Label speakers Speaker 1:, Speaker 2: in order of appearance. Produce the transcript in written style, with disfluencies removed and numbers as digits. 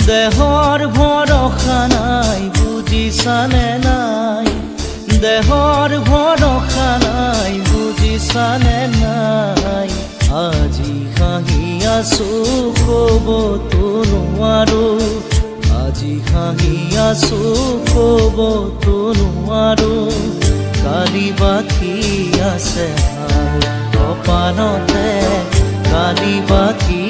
Speaker 1: দেহৰ ভৰসা নাই বুজিছানে নাই, দেহৰ ভৰসা নাই বুজিছানে নাই। আজি হাঁহি আছো ক'বতো নোৱাৰো, আজি হাঁহি আছো ক'বতো নোৱাৰো। কালি বাকী আছে কপালতে, কালি বাকী